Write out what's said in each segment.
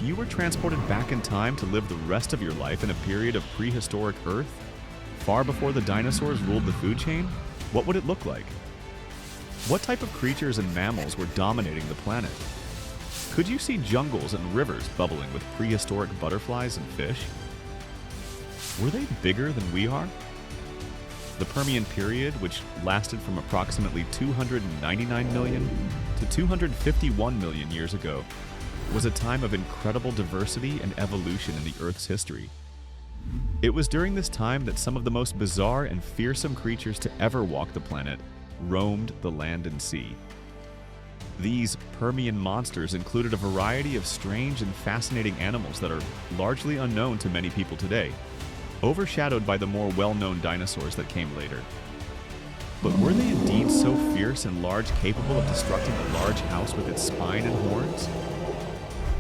you were transported back in time to live the rest of your life in a period of prehistoric Earth, far before the dinosaurs ruled the food chain, what would it look like? What type of creatures and mammals were dominating the planet? Could you see jungles and rivers bubbling with prehistoric butterflies and fish? Were they bigger than we are? The Permian period, which lasted from approximately 299 million to 251 million years ago, was a time of incredible diversity and evolution in the Earth's history. It was during this time that some of the most bizarre and fearsome creatures to ever walk the planet roamed the land and sea. These Permian monsters included a variety of strange and fascinating animals that are largely unknown to many people today, overshadowed by the more well-known dinosaurs that came later. But were they indeed so fierce and large, capable of destructing a large house with its spine and horns?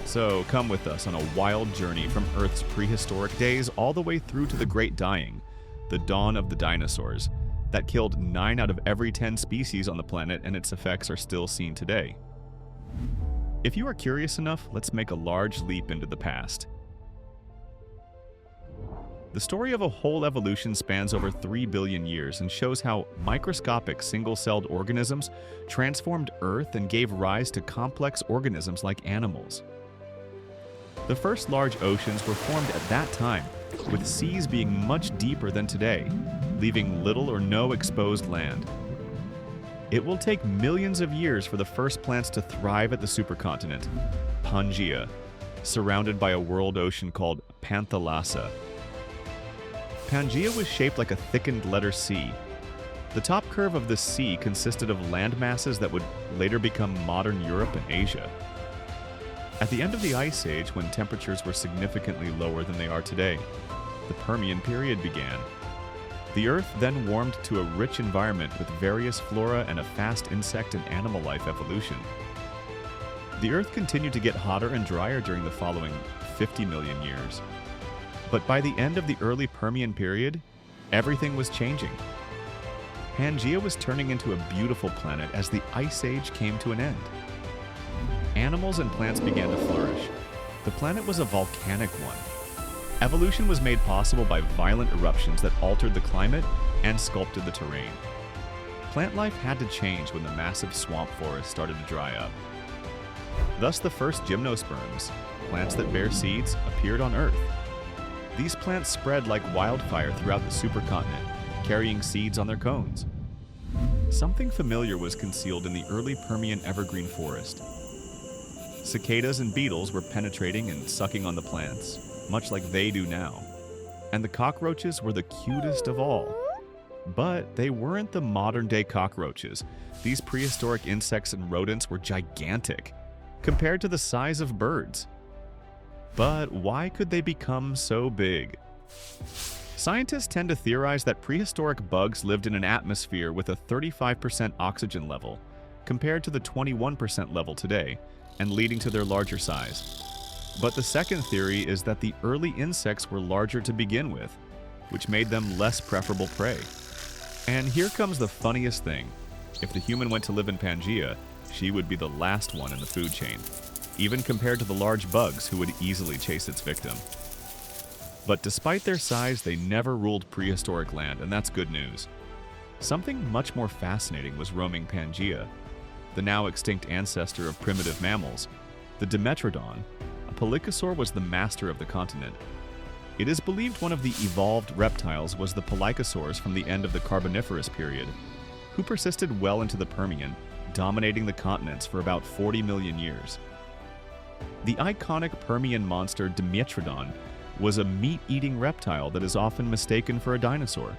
So come with us on a wild journey from Earth's prehistoric days all the way through to the Great Dying, the dawn of the dinosaurs, that killed 9 out of every 10 species on the planet, and its effects are still seen today. If you are curious enough, let's make a large leap into the past. The story of a whole evolution spans over 3 billion years and shows how microscopic single-celled organisms transformed Earth and gave rise to complex organisms like animals. The first large oceans were formed at that time, with seas being much deeper than today, leaving little or no exposed land. It will take millions of years for the first plants to thrive at the supercontinent, Pangaea, surrounded by a world ocean called Panthalassa. Pangaea was shaped like a thickened letter C. The top curve of the C consisted of land masses that would later become modern Europe and Asia. At the end of the Ice Age, when temperatures were significantly lower than they are today, the Permian period began. The Earth then warmed to a rich environment with various flora and a fast insect and animal life evolution. The Earth continued to get hotter and drier during the following 50 million years. But by the end of the early Permian period, everything was changing. Pangaea was turning into a beautiful planet as the Ice Age came to an end. Animals and plants began to flourish. The planet was a volcanic one. Evolution was made possible by violent eruptions that altered the climate and sculpted the terrain. Plant life had to change when the massive swamp forest started to dry up. Thus, the first gymnosperms, plants that bear seeds, appeared on Earth. These plants spread like wildfire throughout the supercontinent, carrying seeds on their cones. Something familiar was concealed in the early Permian evergreen forest. Cicadas and beetles were penetrating and sucking on the plants, much like they do now. And the cockroaches were the cutest of all. But they weren't the modern-day cockroaches. These prehistoric insects and rodents were gigantic, compared to the size of birds. But why could they become so big? Scientists tend to theorize that prehistoric bugs lived in an atmosphere with a 35% oxygen level, compared to the 21% level today, and leading to their larger size. But the second theory is that the early insects were larger to begin with, which made them less preferable prey. And here comes the funniest thing. If the human went to live in Pangaea, she would be the last one in the food chain, even compared to the large bugs who would easily chase its victim. But despite their size, they never ruled prehistoric land, and that's good news. Something much more fascinating was roaming Pangaea. The now extinct ancestor of primitive mammals, the Dimetrodon, a pelycosaur, was the master of the continent. It is believed one of the evolved reptiles was the pelycosaurs from the end of the Carboniferous period, who persisted well into the Permian, dominating the continents for about 40 million years. The iconic Permian monster Dimetrodon was a meat-eating reptile that is often mistaken for a dinosaur.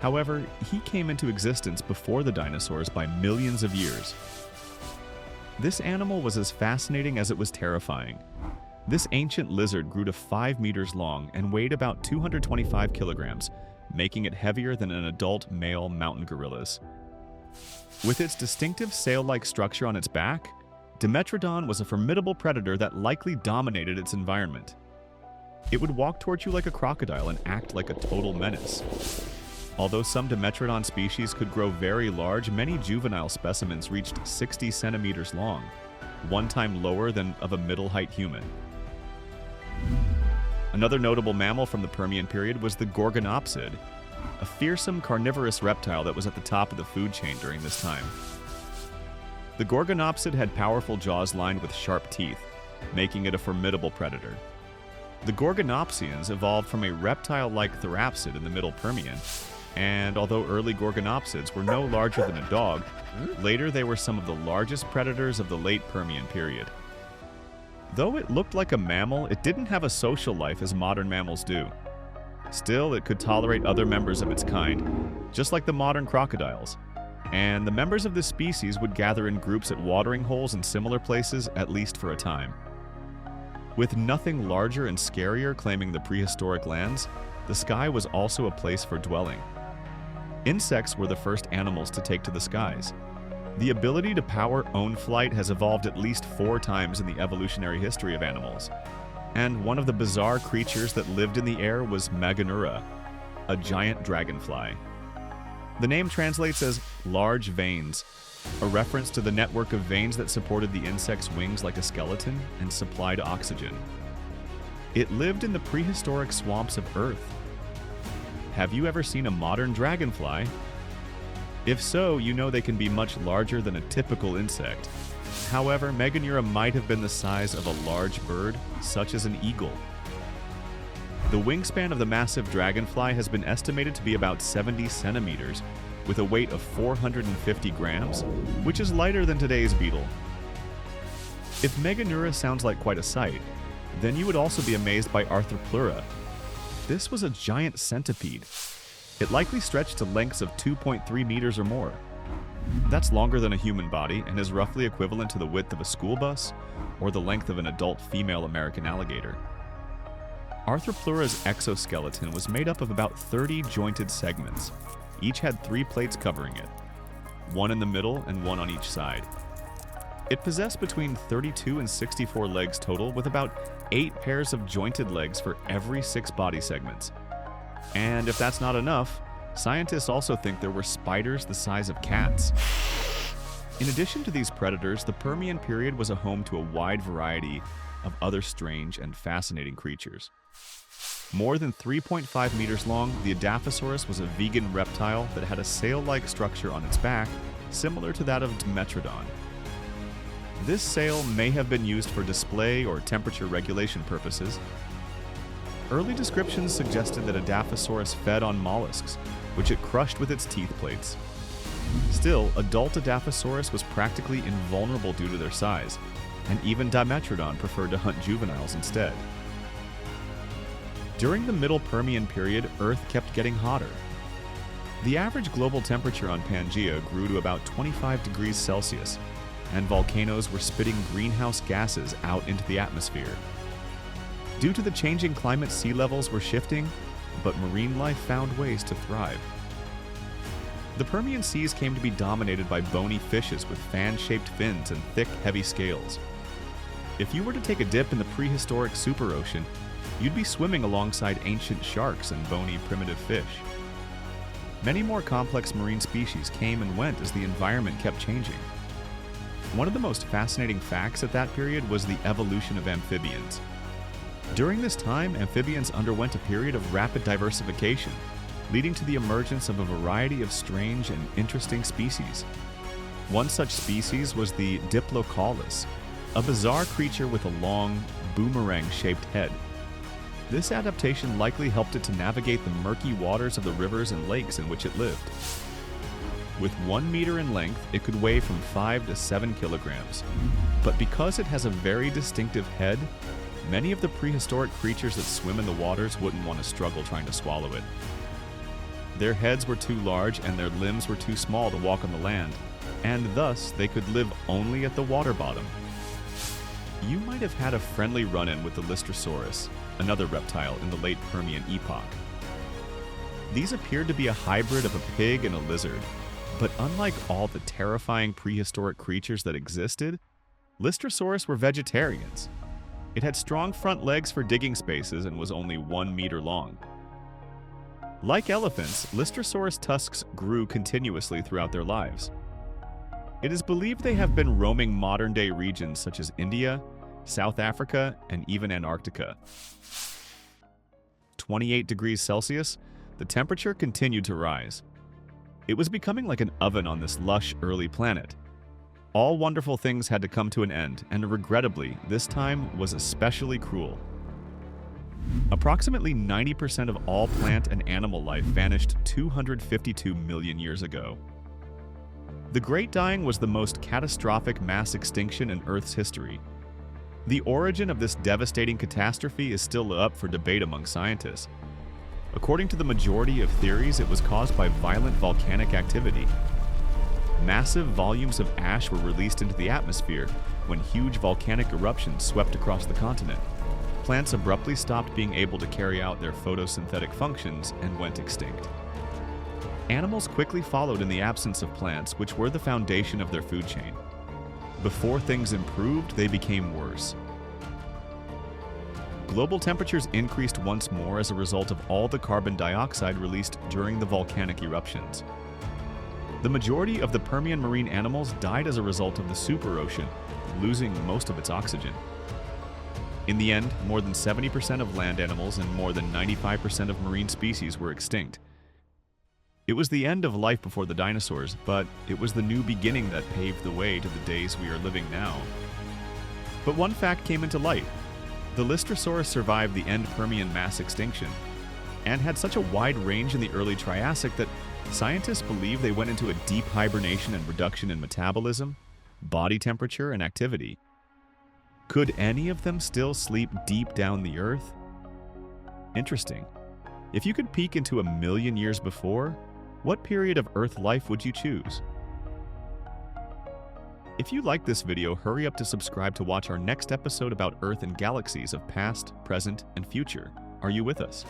However, he came into existence before the dinosaurs by millions of years. This animal was as fascinating as it was terrifying. This ancient lizard grew to 5 meters long and weighed about 225 kilograms, making it heavier than an adult male mountain gorillas. With its distinctive sail-like structure on its back, Dimetrodon was a formidable predator that likely dominated its environment. It would walk towards you like a crocodile and act like a total menace. Although some Dimetrodon species could grow very large, many juvenile specimens reached 60 centimeters long, 1 time lower than of a middle-height human. Another notable mammal from the Permian period was the Gorgonopsid, a fearsome carnivorous reptile that was at the top of the food chain during this time. The Gorgonopsid had powerful jaws lined with sharp teeth, making it a formidable predator. The Gorgonopsians evolved from a reptile-like therapsid in the Middle Permian, and although early Gorgonopsids were no larger than a dog, later they were some of the largest predators of the late Permian period. Though it looked like a mammal, it didn't have a social life as modern mammals do. Still, it could tolerate other members of its kind, just like the modern crocodiles. And the members of this species would gather in groups at watering holes and similar places, at least for a time. With nothing larger and scarier claiming the prehistoric lands, the sky was also a place for dwelling. Insects were the first animals to take to the skies. The ability to power own flight has evolved at least 4 times in the evolutionary history of animals. And one of the bizarre creatures that lived in the air was Meganura, a giant dragonfly. The name translates as large veins, a reference to the network of veins that supported the insect's wings like a skeleton and supplied oxygen. It lived in the prehistoric swamps of Earth. Have you ever seen a modern dragonfly? If so, you know they can be much larger than a typical insect. However, Meganura might have been the size of a large bird, such as an eagle. The wingspan of the massive dragonfly has been estimated to be about 70 centimeters, with a weight of 450 grams, which is lighter than today's beetle. If Meganura sounds like quite a sight, then you would also be amazed by Arthropleura. This was a giant centipede. It likely stretched to lengths of 2.3 meters or more. That's longer than a human body and is roughly equivalent to the width of a school bus or the length of an adult female American alligator. Arthropleura's exoskeleton was made up of about 30 jointed segments. Each had 3 plates covering it, one in the middle and one on each side. It possessed between 32 and 64 legs total, with about 8 pairs of jointed legs for every 6 body segments. And if that's not enough, scientists also think there were spiders the size of cats. In addition to these predators, the Permian period was a home to a wide variety of other strange and fascinating creatures. More than 3.5 meters long, the Adaphosaurus was a vegan reptile that had a sail-like structure on its back, similar to that of Dimetrodon. This sail may have been used for display or temperature regulation purposes. Early descriptions suggested that Adaphosaurus fed on mollusks, which it crushed with its teeth plates. Still, adult Adaphosaurus was practically invulnerable due to their size, and even Dimetrodon preferred to hunt juveniles instead. During the Middle Permian period, Earth kept getting hotter. The average global temperature on Pangaea grew to about 25 degrees Celsius, and volcanoes were spitting greenhouse gases out into the atmosphere. Due to the changing climate, sea levels were shifting, but marine life found ways to thrive. The Permian seas came to be dominated by bony fishes with fan-shaped fins and thick, heavy scales. If you were to take a dip in the prehistoric superocean, you'd be swimming alongside ancient sharks and bony primitive fish. Many more complex marine species came and went as the environment kept changing. One of the most fascinating facts at that period was the evolution of amphibians. During this time, amphibians underwent a period of rapid diversification, leading to the emergence of a variety of strange and interesting species. One such species was the Diplocaulus, a bizarre creature with a long, boomerang-shaped head. This adaptation likely helped it to navigate the murky waters of the rivers and lakes in which it lived. With 1 meter in length, it could weigh from 5 to 7 kilograms. But because it has a very distinctive head, many of the prehistoric creatures that swim in the waters wouldn't want to struggle trying to swallow it. Their heads were too large and their limbs were too small to walk on the land, and thus they could live only at the water bottom. You might have had a friendly run-in with the Lystrosaurus, another reptile in the late Permian epoch. These appeared to be a hybrid of a pig and a lizard, but unlike all the terrifying prehistoric creatures that existed, Lystrosaurus were vegetarians. It had strong front legs for digging spaces and was only 1 meter long. Like elephants, Lystrosaurus tusks grew continuously throughout their lives. It is believed they have been roaming modern-day regions such as India, South Africa, and even Antarctica. 28 degrees Celsius, the temperature continued to rise. It was becoming like an oven on this lush, early planet. All wonderful things had to come to an end, and regrettably, this time was especially cruel. Approximately 90% of all plant and animal life vanished 252 million years ago. The Great Dying was the most catastrophic mass extinction in Earth's history. The origin of this devastating catastrophe is still up for debate among scientists. According to the majority of theories, it was caused by violent volcanic activity. Massive volumes of ash were released into the atmosphere when huge volcanic eruptions swept across the continent. Plants abruptly stopped being able to carry out their photosynthetic functions and went extinct. Animals quickly followed in the absence of plants, which were the foundation of their food chain. Before things improved, they became worse. Global temperatures increased once more as a result of all the carbon dioxide released during the volcanic eruptions. The majority of the Permian marine animals died as a result of the superocean, losing most of its oxygen. In the end, more than 70% of land animals and more than 95% of marine species were extinct. It was the end of life before the dinosaurs, but it was the new beginning that paved the way to the days we are living now. But one fact came into light. The Lystrosaurus survived the end Permian mass extinction and had such a wide range in the early Triassic that scientists believe they went into a deep hibernation and reduction in metabolism, body temperature, and activity. Could any of them still sleep deep down the Earth? Interesting. If you could peek into 1,000,000 years before, what period of Earth life would you choose? If you like this video, hurry up to subscribe to watch our next episode about Earth and galaxies of past, present, and future. Are you with us?